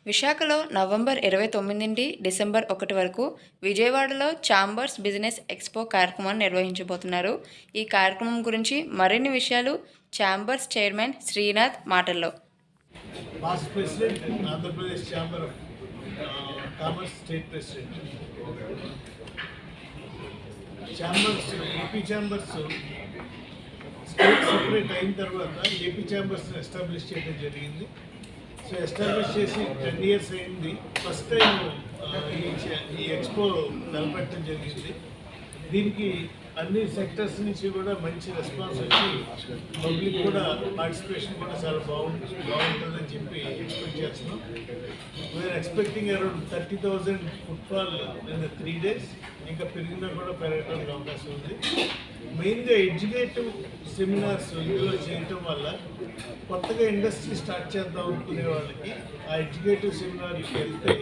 విశాఖలో నవంబర్ 29 నుండి డిసెంబర్ 1 వరకు విజయవాడలో ఛాంబర్స్ బిజినెస్ ఎక్స్పో కార్యక్రమాన్ని నిర్వహించబోతున్నారు. ఈ కార్యక్రమం గురించి మరిన్ని విషయాలు ఛాంబర్స్ చైర్మన్ శ్రీనాథ్ మాటల్లో. Past president Andhra Pradesh chamber of commerce state president. Chambers AP chambers state separate అయిన తర్వాత ఏపీ ఛాంబర్స్ని ఎస్టాబ్లిష్ చేయడం జరిగింది. సో ఎస్టాబ్లిష్ చేసి 10 years అయింది. ఫస్ట్ టైం ఈ ఎక్స్పో నిలబెట్టడం జరిగింది. దీనికి అన్ని సెక్టర్స్ నుంచి కూడా మంచి రెస్పాన్స్ వచ్చి పబ్లిక్ కూడా పార్టిసిపేషన్ కూడా చాలా బాగుంటుందని చెప్పి ఎక్స్పెక్ట్ చేస్తున్నాం. We're expecting around 30,000 footfall in 3 days. ఇంకా పెరిగినా కూడా పెరగడానికి అవకాశం ఉంది. మెయిన్గా ఎడ్యుకేటివ్ సెమినార్స్ ఇందులో చేయటం వల్ల కొత్తగా ఇండస్ట్రీ స్టార్ట్ చేద్దాం అనుకునే వాళ్ళకి ఆ ఎడ్యుకేటివ్ సెమినార్కి వెళ్తే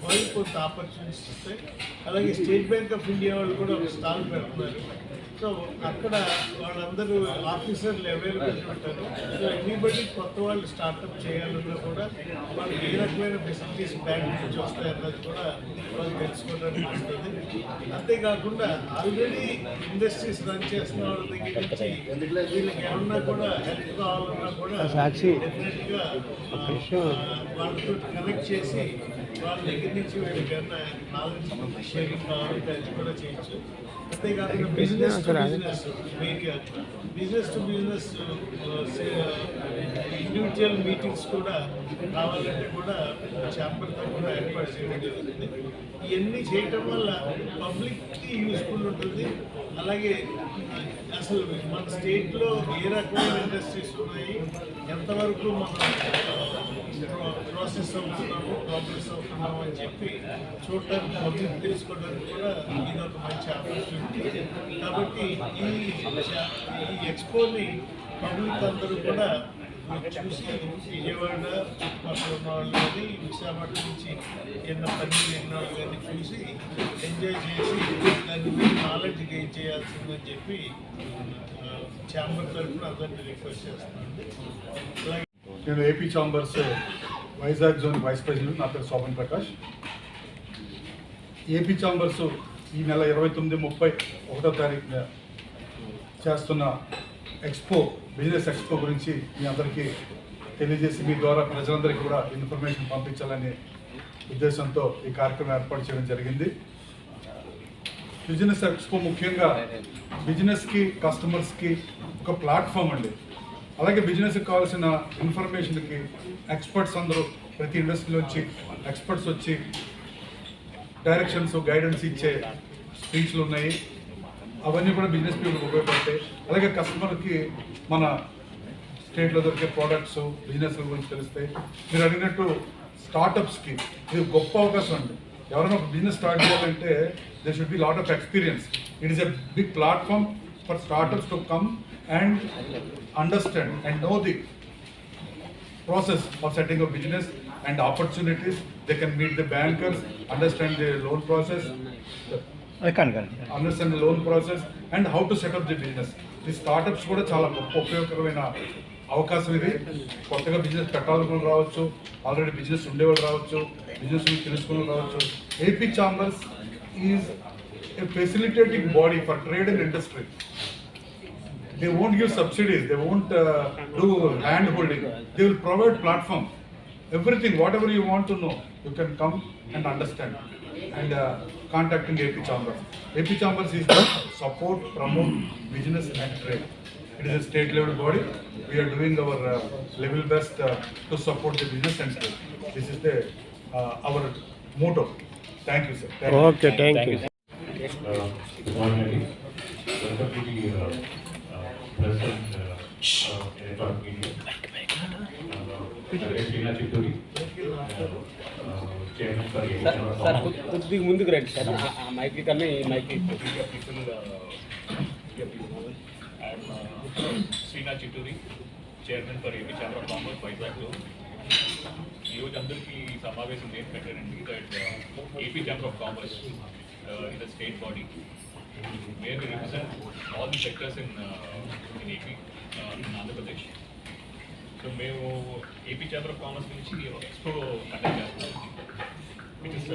వాళ్ళు కొంత ఆపర్చునిటీస్ ఇస్తాయి. అలాగే స్టేట్ బ్యాంక్ ఆఫ్ ఇండియా వాళ్ళు కూడా ఒక స్టాల్ పెడుతున్నారు. సో అక్కడ వాళ్ళందరూ ఆఫీసర్లు అవైలబుల్ ఉంటారు. సో ఎనీబడి కొత్త వాళ్ళు స్టార్ట్అప్ చేయాలన్నా కూడా వాళ్ళకి ఏ రకమైన ఫెసిలిటీస్ బ్యాంక్ నుంచి వస్తాయన్నది కూడా వాళ్ళు తెలుసుకోవడానికి వస్తుంది. అంతేకాకుండా ఆల్రెడీ ఇండస్ట్రీస్ రన్ చేస్తున్న వాళ్ళ దగ్గర నుంచి వీళ్ళకి ఏమన్నా కూడా హెల్ప్ కావాలన్నా కూడా డెఫినెట్గా వాళ్ళతో కనెక్ట్ చేసి వాళ్ళ దగ్గర నుంచి వీళ్ళకి ఏమన్నా నాలెడ్జ్ షేరింగ్ కావాలంటే అది కూడా చేయొచ్చు. అంతేకాకుండా business to business individual meetings కూడా కావాలంటే కూడా ఛాంబర్ తరఫున ఏర్పాటు చేయడం జరుగుతుంది. ఇవన్నీ చేయటం వల్ల పబ్లిక్కి యూస్ఫుల్ ఉంటుంది. అలాగే అసలు మన స్టేట్లో ఏ రకమైన ఇండస్ట్రీస్ ఉన్నాయి, ఎంతవరకు మనం ప్రాసెస్ అవుతున్నాము, ప్రోగ్రెస్ అవుతున్నాము అని చెప్పి చూడటానికి పబ్లిక్ తెలుసుకోవడానికి కూడా ఇది ఒక మంచి ఆపర్చునిటీ. కాబట్టి ఈ ఎక్స్పోని పబ్లిక్ అందరూ కూడా చూసి విజయవాడ చుట్టుపక్కల ఉన్న వాళ్ళు కానీ విశాఖపట్నం నుంచి ఎన్నో పని వెళ్ళిన వాళ్ళు కానీ చూసి ఎంజాయ్ చేసి దాని మీద నాలెడ్జ్ గెయిన్ చేయాల్సిందని చెప్పి ఛాంబర్ తరఫున అందరినీ రిక్వెస్ట్ చేస్తున్నాను. నేను AP chambers Vizag zone vice president. నా పేరు శోభన్ ప్రకాష్. ఏపీ ఛాంబర్స్ ఈ నెల 29, 30, 1వ తారీఖున చేస్తున్న ఎక్స్పో బిజినెస్ ఎక్స్పో గురించి మీ అందరికీ తెలియజేసి మీ ద్వారా ప్రజలందరికీ కూడా ఇన్ఫర్మేషన్ పంపించాలనే ఉద్దేశంతో ఈ కార్యక్రమం ఏర్పాటు చేయడం జరిగింది. బిజినెస్ ఎక్స్పో ముఖ్యంగా బిజినెస్కి కస్టమర్స్కి ఒక ప్లాట్ఫామ్ అండి. అలాగే బిజినెస్కి కావాల్సిన ఇన్ఫర్మేషన్కి ఎక్స్పర్ట్స్ అందరూ ప్రతి ఇండస్ట్రీలో వచ్చి ఎక్స్పర్ట్స్ వచ్చి డైరెక్షన్స్ గైడెన్స్ ఇచ్చే స్పీచ్లు ఉన్నాయి. అవన్నీ కూడా బిజినెస్ పీపుల్కి ఉపయోగపడతాయి. అలాగే కస్టమర్కి మన స్టేట్లో దొరికే ప్రోడక్ట్స్ బిజినెస్ గురించి తెలుస్తాయి. మీరు అడిగినట్టు స్టార్టప్స్కి ఇది గొప్ప అవకాశం అండి. ఎవరైనా ఒక బిజినెస్ స్టార్ట్ చేయాలంటే they should be lot of experience. It is a big platform for startups to come and understand and know the process of setting up business and opportunities. They can meet the bankers, understand the loan process, understand the loan process and how to set up the business. The startups కూడా చాలా గొప్ప ఉపయోగకరమైన అవకాశం ఇది. కొత్తగా business పెట్టాలనుకుని రావచ్చు, already business ఉండేవాళ్ళు రావచ్చు, బిజినెస్ తెలుసుకుని రావచ్చు. AP chambers is a facilitating body for trade and industry. They won't give subsidies, they won't do hand holding, they will provide platform. Everything, whatever you want to know, you can come and understand. And contacting AP Chambers. AP Chambers is to support, promote business and trade. It is a state level body. We are doing our level best to support the business and trade. This is the our motto. Thank you, sir. Thank you. Good morning. Welcome to the President Electronic Media. Srina Chitturi, Chairman for sir కొద్దిగా ముందుకు రండి sir. Mic కన్నా ఈ mic Srina Chitturi, Chairman for AP Chamber of Commerce, Vizag. ఈరోజు అందరికీ సమావేశం ఏం పెట్టారండి that AP chamber of commerce is a state body where we represent all the sectors in AP, in Andhra Pradesh. So మేము AP chamber of commerce నుంచి ఒక expo conduct చేస్తున్నాం which is